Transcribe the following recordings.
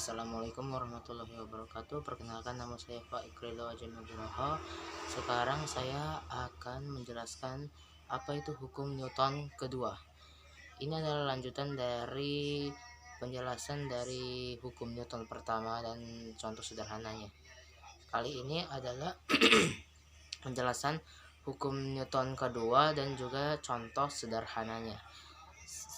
Assalamualaikum warahmatullahi wabarakatuh. Perkenalkan, nama saya Pak Ikrilo Ajan Nugroho. Sekarang saya akan menjelaskan apa itu hukum Newton kedua. Ini adalah lanjutan dari penjelasan dari hukum Newton pertama dan contoh sederhananya. Kali ini adalah penjelasan hukum Newton kedua dan juga contoh sederhananya.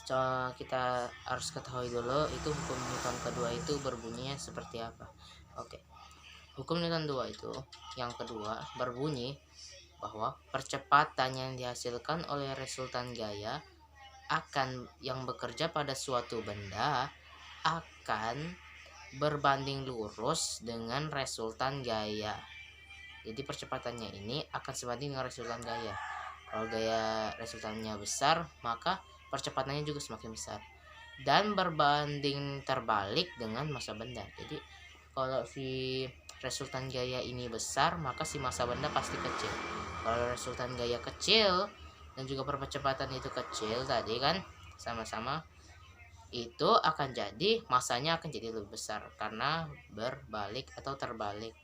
Kita harus ketahui dulu itu hukum Newton kedua itu berbunyinya seperti apa. Oke. Hukum Newton 2 itu yang kedua berbunyi bahwa percepatan yang dihasilkan oleh resultan gaya yang bekerja pada suatu benda akan berbanding lurus dengan resultan gaya. Jadi percepatannya ini akan sebanding dengan resultan gaya. Kalau gaya resultannya besar, maka percepatannya juga semakin besar dan berbanding terbalik dengan masa benda. Jadi kalau si resultan gaya ini besar, maka si masa benda pasti kecil. Kalau resultan gaya kecil dan juga percepatan itu kecil tadi kan sama-sama, itu akan jadi masanya akan jadi lebih besar karena berbalik atau terbalik,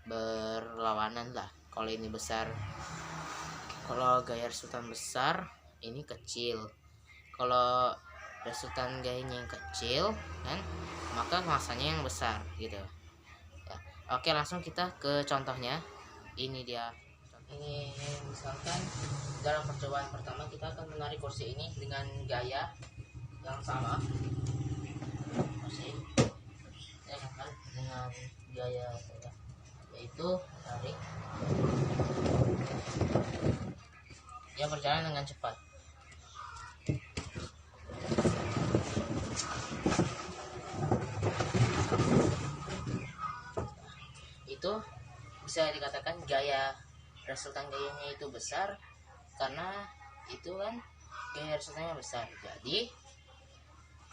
berlawanan lah. Kalau ini besar, kalau gaya resultan besar, ini kecil. Kalau resultan gayanya yang kecil kan, maka masanya yang besar gitu ya. Oke, langsung kita ke contohnya. Ini dia. Ini misalkan dalam percobaan pertama kita akan menarik kursi ini dengan gaya yang sama. Kursi ya kan, dengan gaya yaitu tarik. Dia berjalan dengan cepat. Itu bisa dikatakan resultan gayanya itu besar karena itu kan gaya resultannya besar. Jadi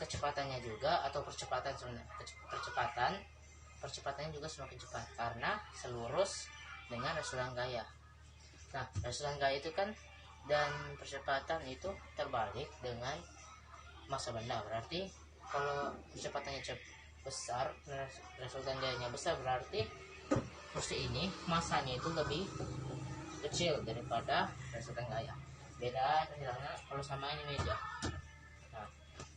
kecepatannya juga atau percepatannya juga semakin cepat karena selurus dengan resultan gaya. Nah, resultan gaya itu kan dan percepatan itu terbalik dengan masa benda. Berarti kalau percepatannya besar, resultan gayanya besar, berarti kursi ini masanya itu lebih kecil daripada resultan gaya. Beda misalnya kalau sama ini meja. Nah,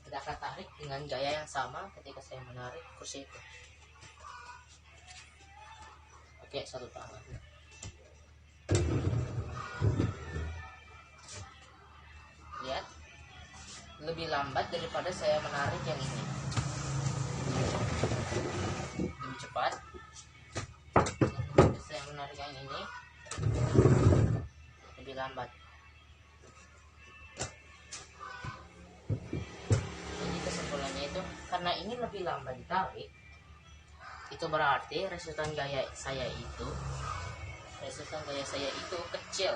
kita akan tarik dengan gaya yang sama ketika saya menarik kursi itu. Oke, satu tangan. Lihat, lebih lambat daripada saya menarik yang ini. Lebih cepat. Saya menarik yang ini lebih lambat. Jadi kesimpulannya itu karena ini lebih lambat ditarik, itu berarti resultan gaya saya itu kecil,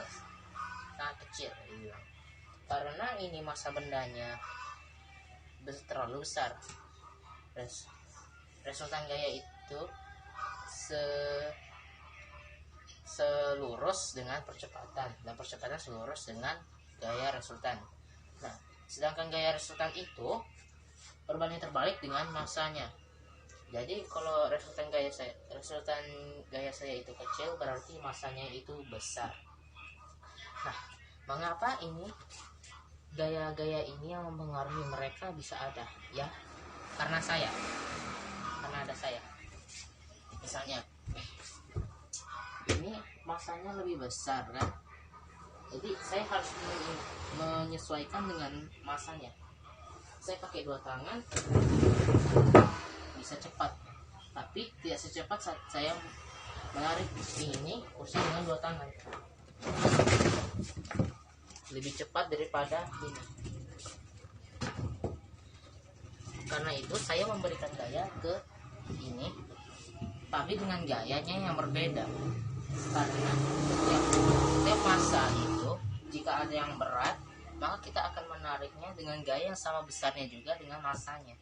sangat kecil. Karena ini masa bendanya terlalu besar. Resultan gaya itu selurus dengan percepatan dan percepatan selurus dengan gaya resultan. Nah, sedangkan gaya resultan itu berbanding terbalik dengan masanya. Jadi kalau resultan gaya saya itu kecil, berarti masanya itu besar. Nah, mengapa ini gaya-gaya ini yang mempengaruhi mereka bisa ada? Ya, karena ada saya. Misalnya ini masanya lebih besar kan, jadi saya harus menyesuaikan dengan masanya. Saya pakai dua tangan bisa cepat, tapi tidak secepat saat saya menarik ini kursi dengan dua tangan. Lebih cepat daripada ini. Karena itu saya memberikan gaya ke ini, tapi dengan gayanya yang berbeda. Karena setiap masa itu jika ada yang berat, maka kita akan menariknya dengan gaya yang sama besarnya juga dengan masanya.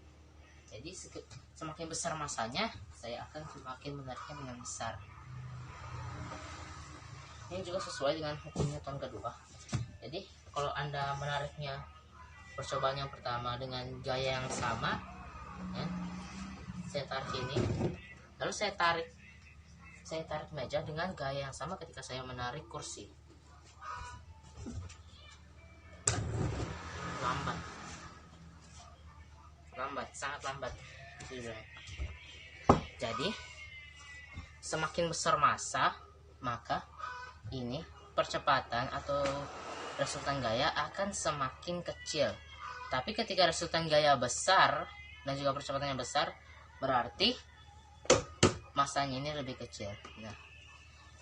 Jadi semakin besar masanya, saya akan semakin menariknya dengan besar. Ini juga sesuai dengan hukum Newton kedua. Jadi kalau Anda menariknya percobaan yang pertama dengan gaya yang sama ya, saya tarik ini, lalu saya tarik meja dengan gaya yang sama ketika saya menarik kursi. Lambat, sangat lambat. Jadi semakin besar massa, maka ini percepatan atau resultan gaya akan semakin kecil. Tapi ketika resultan gaya besar dan juga percepatannya besar, berarti massanya ini lebih kecil. Nah,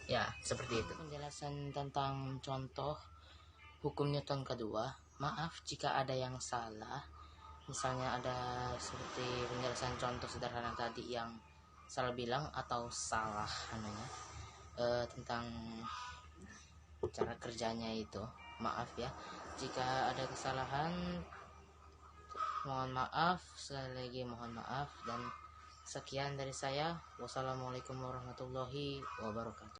ya seperti itu penjelasan tentang contoh hukum Newton kedua. Maaf jika ada yang salah, misalnya ada seperti penjelasan contoh sederhana tadi yang salah bilang atau salah tentang cara kerjanya itu. Maaf ya jika ada kesalahan, mohon maaf, sekali lagi mohon maaf. Dan sekian dari saya. Wassalamualaikum warahmatullahi wabarakatuh.